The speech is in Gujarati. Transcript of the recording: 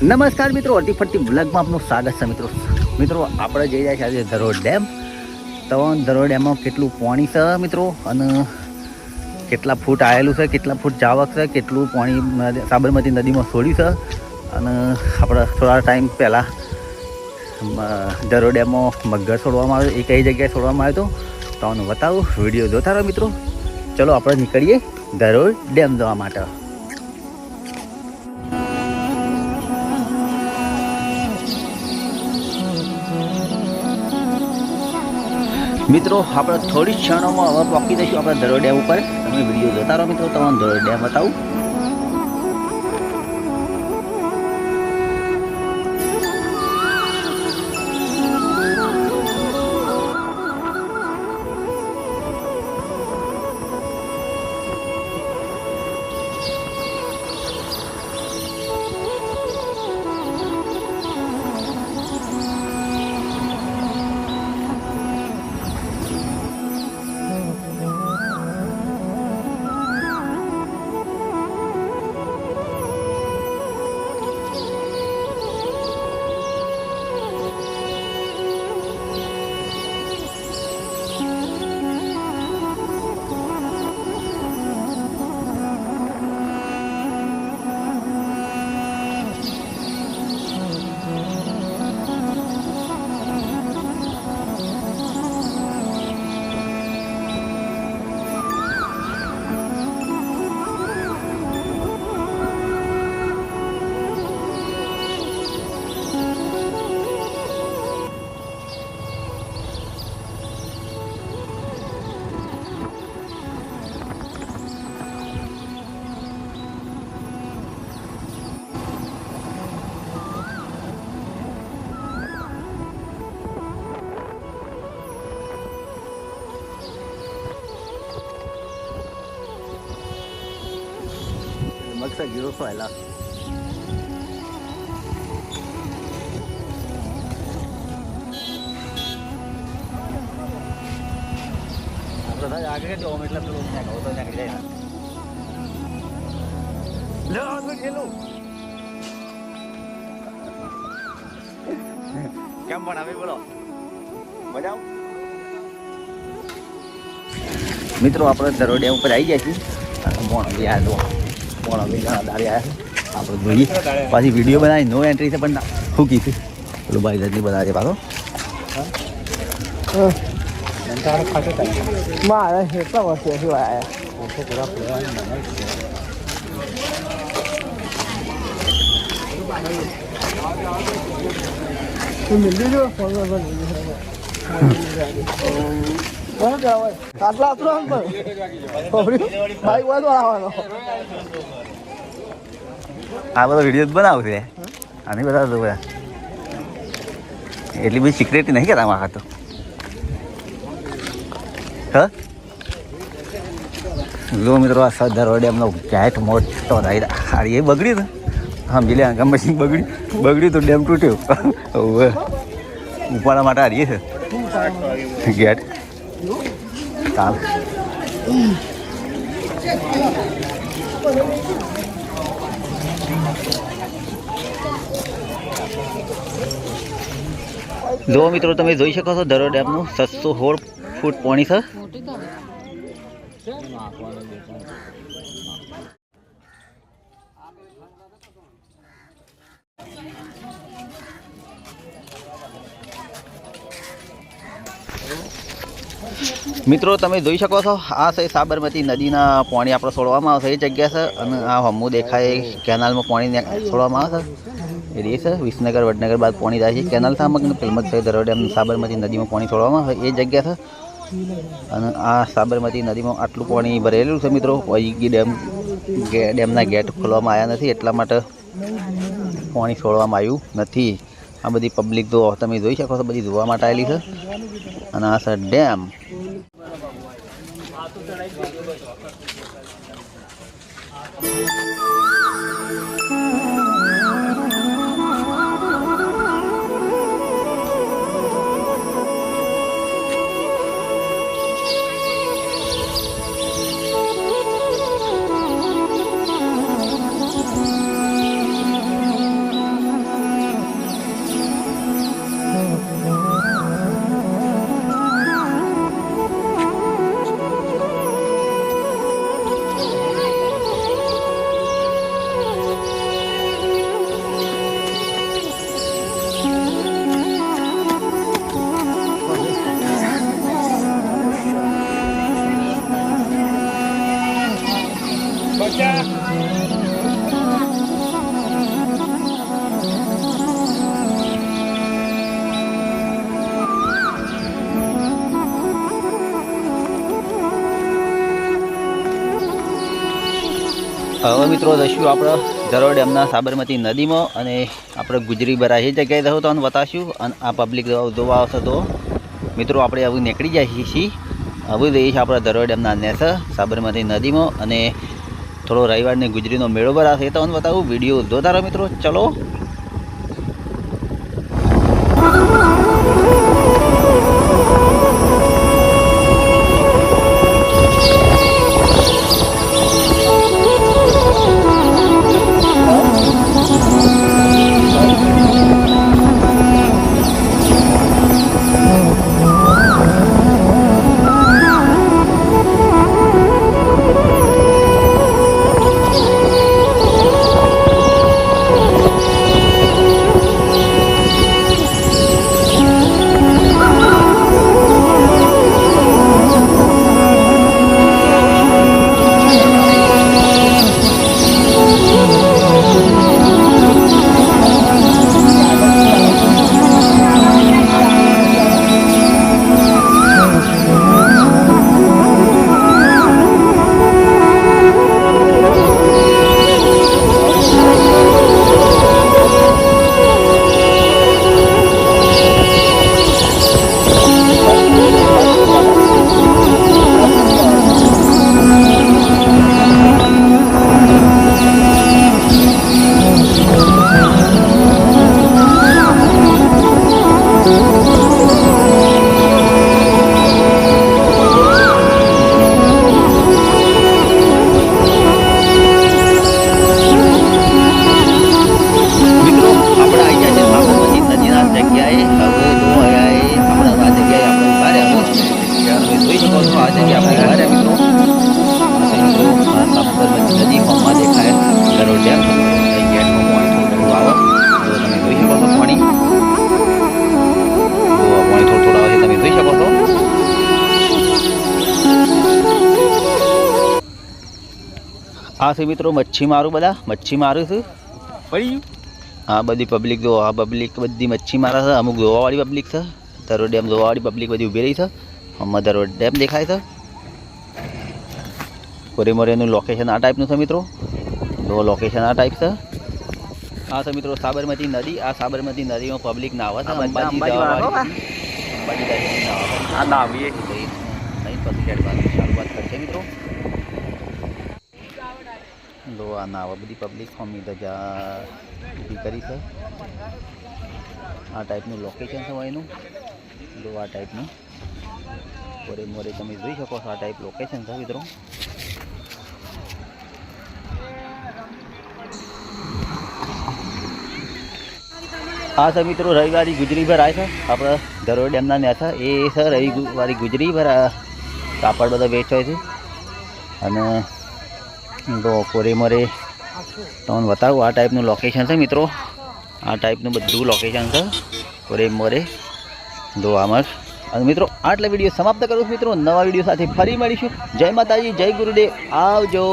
નમસ્કાર મિત્રો, અડધી ફરતી બ્લોગમાં આપનું સ્વાગત છે મિત્રો. મિત્રો આપણે જઈ રહ્યા છીએ આજે ધરોડ ડેમ. તો ધરોડ ડેમમાં કેટલું પાણી છે મિત્રો, અને કેટલા ફૂટ આવેલું છે, કેટલા ફૂટ જાવક છે, કેટલું પાણી સાબરમતી નદીમાં છોડ્યું છે. અને આપણે થોડા ટાઈમ પહેલાં ધરોડ ડેમમાં મગર છોડવામાં આવ્યો, એ કઈ જગ્યાએ છોડવામાં આવ્યો હતો તો તમને બતાવું. વિડીયો જોતા રહો મિત્રો. ચલો આપણે નીકળીએ ધરોડ ડેમ જવા માટે. મિત્રો આપણે થોડી ક્ષણોમાં હવે પહોંચી દઈશું આપણે ધરોડ ડેમ ઉપર. તમે વિડીયો જોતા રહો મિત્રો, તમને ધરોડ ડેમ બતાવું. મગસા 0 હેલા આપણે આગળ જો એટલે પેલું ત્યાં કહો તો ત્યાં જાય લે આ તો હેલો કેમ પણ આવી બોલો મજા આવ. મિત્રો આપણે ધરોડ ડેમ ઉપર આવી ગયા છીએ. મોણ યાર જો આપણે જોઈએ પાછી વિડીયો બનાવી. નો એન્ટ્રી છે પણ શું કીધું પેલું ભાઈ જલ્દી બનાવે પાછો. મારે કેટલા વર્ષે શું આવ્યા આટલા આ બધો વિડીયો જ બનાવશે આની બધા બધા એટલી બધી સિક્રેટ નહીં કહેતા આમાં તો. હા જો મિત્રો આ ધરોડ ડેમનો ગેટ મોટો હારી એ બગડ્યું ને સમજી લે મશીન બગડ્યું તો ડેમ તૂટ્યો. ઉપાડવા માટે હારીએ છે ગેટ કામ. જો મિત્રો તમે જોઈ શકો છો ધરોડ ડેમનું 716 ફૂટ પાણી છે. મિત્રો તમે જોઈ શકો છો આ છે સાબરમતી નદીના પાણી આપણે છોડવામાં આવશે એ જગ્યા છે. અને આ હમું દેખાય કેનાલમાં પાણી છોડવામાં આવે છે એ છે. વિસનગર વડનગર બાદ પાણી જાય છે કેનાલ થામકને ફિલ્મત છે ધરોડ ડેમ સાબરમતી નદીમાં પાણી છોડવામાં આવે એ જગ્યા છે. અને આ સાબરમતી નદીમાં આટલું પાણી ભરેલું છે મિત્રો. વૈગી ડેમના ગેટ ખોલવામાં આવ્યા નથી એટલા માટે પાણી છોડવામાં આવ્યું નથી. આ બધી પબ્લિક જો તમે જોઈ શકો છો બધી જોવા માટે આવેલી છે. અને આ છે ડેમ. હવે મિત્રો જઈશું આપણે ધરોઈ ડેમના સાબરમતી નદીમાં અને આપણે ગુજરી બરા એ જગ્યાએ રહો તો બતાવશું અને આ પબ્લિક જોવા આવશે તો મિત્રો આપણે હવે નીકળી જઈએ છીએ હવે જઈએ છીએ આપણે ધરોઈ ડેમના નેસ સાબરમતી નદીમાં અને થોડો રવિવારને ગુજરીનો મેળો ભરાશે એ તમને બતાવું વિડીયો જોતા રહો મિત્રો ચલો આ છે મિત્રો મચ્છી મારું બધા મચ્છી મારું છું પડી હા બધી પબ્લિક જો આ પબ્લિક બધી મચ્છી મારે છે અમુક જોવાવાળી પબ્લિક છે ધરોઈ ડેમ જોવાવાળી પબ્લિક બધી ઊભી રહી છે આમાં ધરોઈ ડેમ દેખાય છે કોરેમોરેનું લોકેશન આ ટાઈપનું છે મિત્રો જો લોકેશન આ ટાઈપ છે આ છે મિત્રો સાબરમતી નદી આ સાબરમતી નદીમાં પબ્લિક નાવે છે અંબાજી નાવીએ નહીં પછી શરૂઆત કરશે મિત્રો લો આ નાવા બધી પબ્લિક હોમી જા ઊભી કરી છે આ ટાઈપનું લોકેશન છે એનું લો આ ટાઈપનું કોરે મોરે તમે જોઈ શકો છો આ ટાઈપ લોકેશન છે મિત્રો આ છે મિત્રો રવિવારી ગુજરી ભર આવે છે આપણે ધરોઈ ડેમના નેસા એ છે રવિવારી ગુજરી ભર કાપડ બધા વેચાય છે અને તો કોરેમોરે તમને બતાવું આ ટાઈપનું લોકેશન છે મિત્રો આ ટાઈપનું બધું લોકેશન છે કોરેમોરે જો આમાં અને મિત્રો આટલા વિડીયો સમાપ્ત કરું છું મિત્રો નવા વિડીયો સાથે ફરી મળીશું જય માતાજી જય ગુરુદેવ આવજો